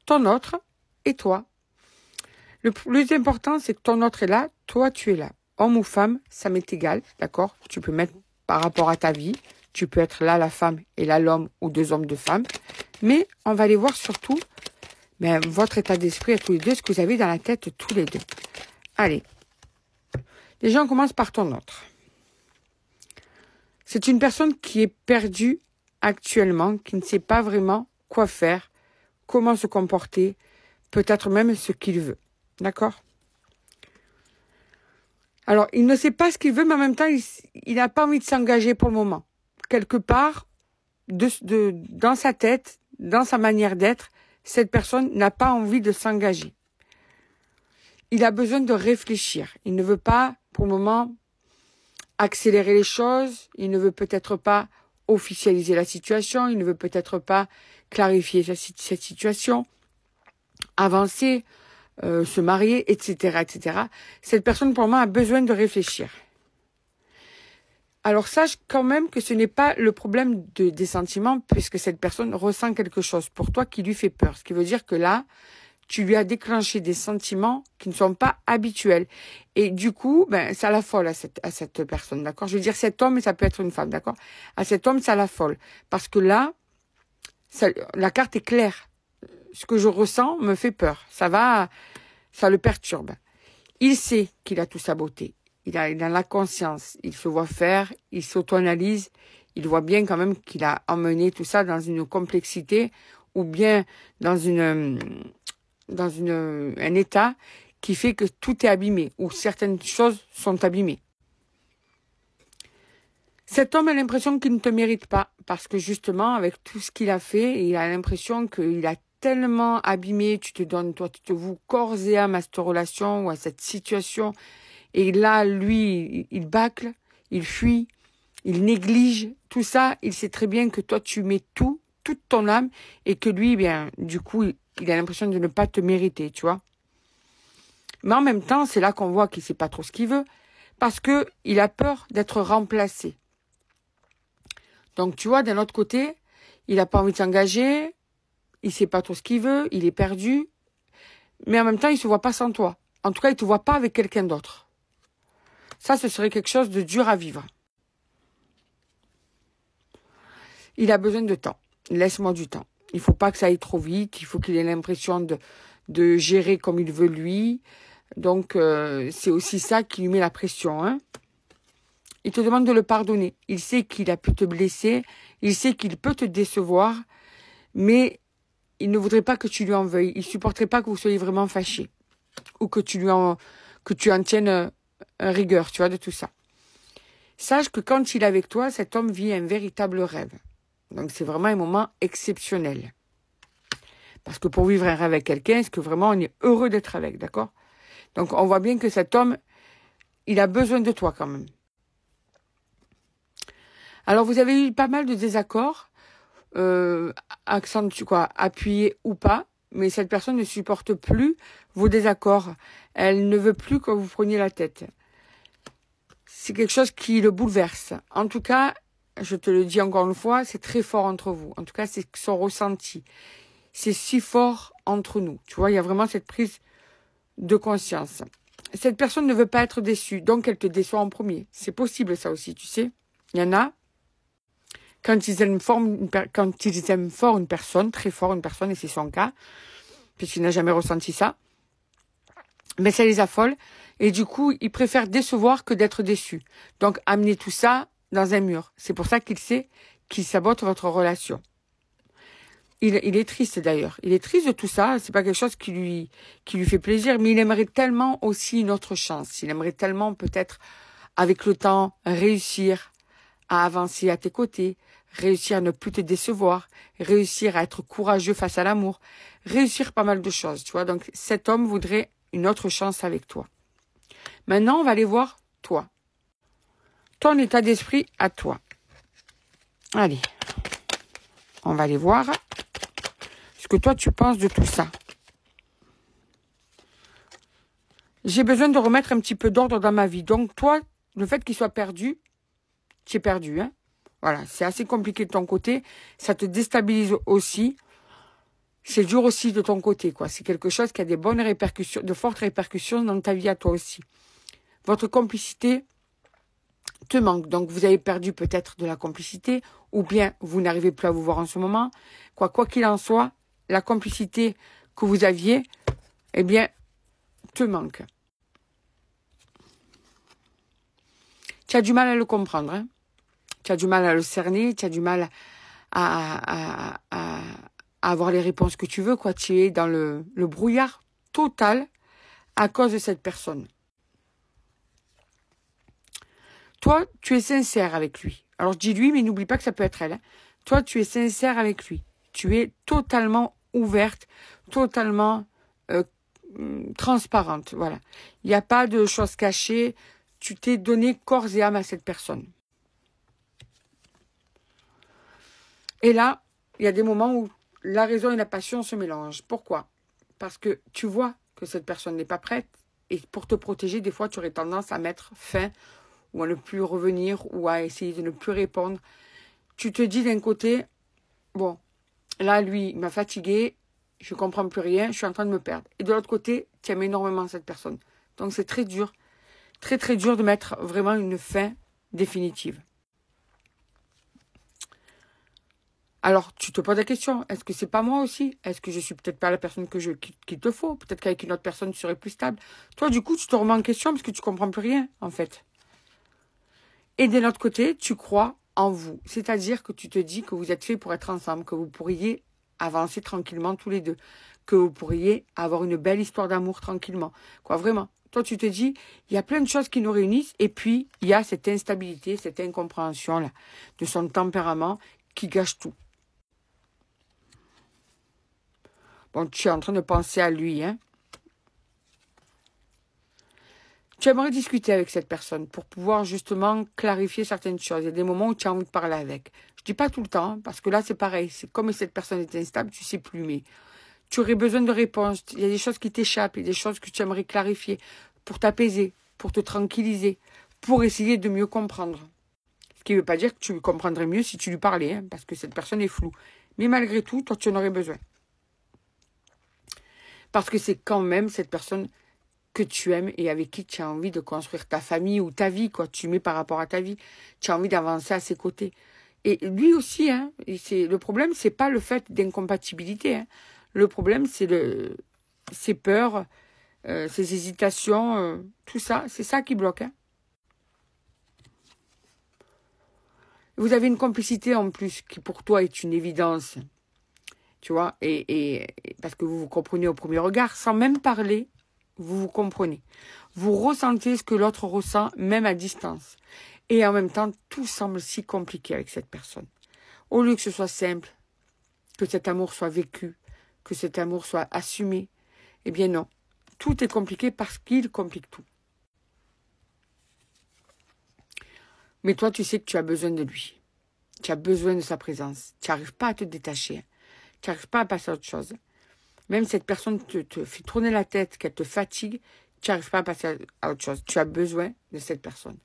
ton autre et toi. Le plus important, c'est que ton autre est là, toi, tu es là. Homme ou femme, ça m'est égal, d'accord? Tu peux mettre par rapport à ta vie. Tu peux être là, la femme, et là, l'homme, ou deux hommes, deux femmes. Mais on va aller voir surtout votre état d'esprit à tous les deux, ce que vous avez dans la tête tous les deux. Allez. Déjà, on commence par ton autre. C'est une personne qui est perdue actuellement, qui ne sait pas vraiment quoi faire, comment se comporter, peut-être même ce qu'il veut. D'accord? Alors, il ne sait pas ce qu'il veut, mais en même temps, il n'a pas envie de s'engager pour le moment. Quelque part, dans sa tête, dans sa manière d'être, cette personne n'a pas envie de s'engager. Il a besoin de réfléchir. Il ne veut pas, pour le moment, accélérer les choses. Il ne veut peut-être pas officialiser la situation. Il ne veut peut-être pas clarifier cette situation, avancer, se marier, etc., etc. Cette personne, pour le moment, a besoin de réfléchir. Alors, sache quand même que ce n'est pas le problème des sentiments, puisque cette personne ressent quelque chose pour toi qui lui fait peur. Ce qui veut dire que là, tu lui as déclenché des sentiments qui ne sont pas habituels. Et du coup, ça l'affole à cette personne, d'accord? Je veux dire cet homme, mais ça peut être une femme, d'accord? À cet homme, ça l'affole. Parce que là, la carte est claire. Ce que je ressens me fait peur. Ça le perturbe. Il sait qu'il a tout saboté. Il a la conscience. Il se voit faire. Il s'auto-analyse. Il voit bien quand même qu'il a emmené tout ça dans une complexité ou bien dans un état qui fait que tout est abîmé ou certaines choses sont abîmées. Cet homme a l'impression qu'il ne te mérite pas parce que justement, avec tout ce qu'il a fait, il a l'impression qu'il a tellement abîmé, tu te voues corps et âme à cette relation ou à cette situation. Et là, lui, il bâcle, il fuit, il néglige tout ça. Il sait très bien que toi, tu mets toute ton âme et que lui, du coup, il a l'impression de ne pas te mériter, tu vois. Mais en même temps, c'est là qu'on voit qu'il ne sait pas trop ce qu'il veut parce qu'il a peur d'être remplacé. Donc, tu vois, d'un autre côté, il n'a pas envie de s'engager, il ne sait pas trop ce qu'il veut, il est perdu, mais en même temps, il ne se voit pas sans toi. En tout cas, il ne te voit pas avec quelqu'un d'autre. Ça, ce serait quelque chose de dur à vivre. Il a besoin de temps. Laisse-moi du temps. Il ne faut pas que ça aille trop vite. Il faut qu'il ait l'impression de gérer comme il veut lui. Donc, c'est aussi ça qui lui met la pression, hein. Il te demande de le pardonner. Il sait qu'il a pu te blesser. Il sait qu'il peut te décevoir. Mais il ne voudrait pas que tu lui en veuilles. Il ne supporterait pas que vous soyez vraiment fâchés. Ou que tu en tiennes rigueur, tu vois, de tout ça. Sache que quand il est avec toi, cet homme vit un véritable rêve. Donc, c'est vraiment un moment exceptionnel. Parce que pour vivre un rêve avec quelqu'un, est-ce que vraiment on est heureux d'être avec, d'accord? Donc, on voit bien que cet homme, il a besoin de toi quand même. Alors, vous avez eu pas mal de désaccords, appuyés ou pas, mais cette personne ne supporte plus vos désaccords. Elle ne veut plus que vous preniez la tête. C'est quelque chose qui le bouleverse. En tout cas, je te le dis encore une fois, c'est très fort entre vous. En tout cas, c'est son ressenti. C'est si fort entre nous. Tu vois, il y a vraiment cette prise de conscience. Cette personne ne veut pas être déçue, donc elle te déçoit en premier. C'est possible ça aussi, tu sais. Il y en a, quand ils aiment fort une personne, très fort une personne, et c'est son cas, puisqu'il n'a jamais ressenti ça, mais ça les affole, et du coup, ils préfèrent décevoir que d'être déçus. Donc, amener tout ça dans un mur. C'est pour ça qu'il sait qu'il sabote votre relation. Il est triste d'ailleurs. Il est triste de tout ça. C'est pas quelque chose qui lui fait plaisir, mais il aimerait tellement aussi une autre chance. Il aimerait tellement peut-être, avec le temps, réussir à avancer à tes côtés, réussir à ne plus te décevoir, réussir à être courageux face à l'amour, réussir pas mal de choses, tu vois. Donc, cet homme voudrait une autre chance avec toi. Maintenant, on va aller voir toi. Ton état d'esprit à toi. Allez. On va aller voir ce que toi, tu penses de tout ça. J'ai besoin de remettre un petit peu d'ordre dans ma vie. Donc, toi, le fait qu'il soit perdu, tu es perdu, hein. Voilà, c'est assez compliqué de ton côté. Ça te déstabilise aussi. c'est dur aussi de ton côté, quoi. C'est quelque chose qui a des bonnes répercussions, de fortes répercussions dans ta vie à toi aussi. Votre complicité te manque. Donc, vous avez perdu peut-être de la complicité, ou bien vous n'arrivez plus à vous voir en ce moment. Quoi qu'il en soit, la complicité que vous aviez, eh bien, te manque. Tu as du mal à le comprendre, hein. Tu as du mal à le cerner, tu as du mal à avoir les réponses que tu veux, quoi. Tu es dans le brouillard total à cause de cette personne. Toi, tu es sincère avec lui. Alors, je dis lui, mais n'oublie pas que ça peut être elle, hein. Toi, tu es sincère avec lui. Tu es totalement ouverte, totalement transparente, voilà. Il n'y a pas de choses cachées. Tu t'es donné corps et âme à cette personne. Et là, il y a des moments où la raison et la passion se mélangent. Pourquoi? Parce que tu vois que cette personne n'est pas prête. Et pour te protéger, des fois, tu aurais tendance à mettre fin ou à ne plus revenir ou à essayer de ne plus répondre. Tu te dis d'un côté, bon, là, lui, il m'a fatigué, je ne comprends plus rien, je suis en train de me perdre. Et de l'autre côté, tu aimes énormément cette personne. Donc, c'est très dur. Très, très dur de mettre vraiment une fin définitive. Alors, tu te poses la question, est-ce que c'est pas moi aussi? Est-ce que je suis peut-être pas la personne qu'il te faut? Peut-être qu'avec une autre personne, tu serais plus stable. Toi, du coup, tu te remets en question parce que tu comprends plus rien, en fait. Et de l'autre côté, tu crois en vous. C'est-à-dire que tu te dis que vous êtes faits pour être ensemble, que vous pourriez avancer tranquillement tous les deux, que vous pourriez avoir une belle histoire d'amour tranquillement. Quoi, vraiment. Toi, tu te dis, il y a plein de choses qui nous réunissent, et puis, il y a cette instabilité, cette incompréhension-là, de son tempérament, qui gâche tout. Bon, tu es en train de penser à lui, hein. Tu aimerais discuter avec cette personne pour pouvoir justement clarifier certaines choses. Il y a des moments où tu as envie de parler avec. Je dis pas tout le temps, parce que là, c'est pareil. C'est comme cette personne est instable, tu sais plus, mais tu aurais besoin de réponses. Il y a des choses qui t'échappent, il y a des choses que tu aimerais clarifier pour t'apaiser, pour te tranquilliser, pour essayer de mieux comprendre. Ce qui ne veut pas dire que tu comprendrais mieux si tu lui parlais, hein, parce que cette personne est floue. Mais malgré tout, toi, tu en aurais besoin. Parce que c'est quand même cette personne que tu aimes et avec qui tu as envie de construire ta famille ou ta vie, quoi. Tu mets par rapport à ta vie. Tu as envie d'avancer à ses côtés. Et lui aussi, hein, le problème, c'est pas le fait d'incompatibilité, hein. Le problème, c'est ses peurs, ses hésitations, tout ça. C'est ça qui bloque, hein. Vous avez une complicité en plus qui pour toi est une évidence. Tu vois, et parce que vous vous comprenez au premier regard, sans même parler, vous vous comprenez. Vous ressentez ce que l'autre ressent, même à distance. Et en même temps, tout semble si compliqué avec cette personne. Au lieu que ce soit simple, que cet amour soit vécu, que cet amour soit assumé, eh bien non. Tout est compliqué parce qu'il complique tout. Mais toi, tu sais que tu as besoin de lui. Tu as besoin de sa présence. Tu n'arrives pas à te détacher. Tu n'arrives pas à passer à autre chose. Même si cette personne te fait tourner la tête, qu'elle te fatigue, tu n'arrives pas à passer à autre chose. Tu as besoin de cette personne.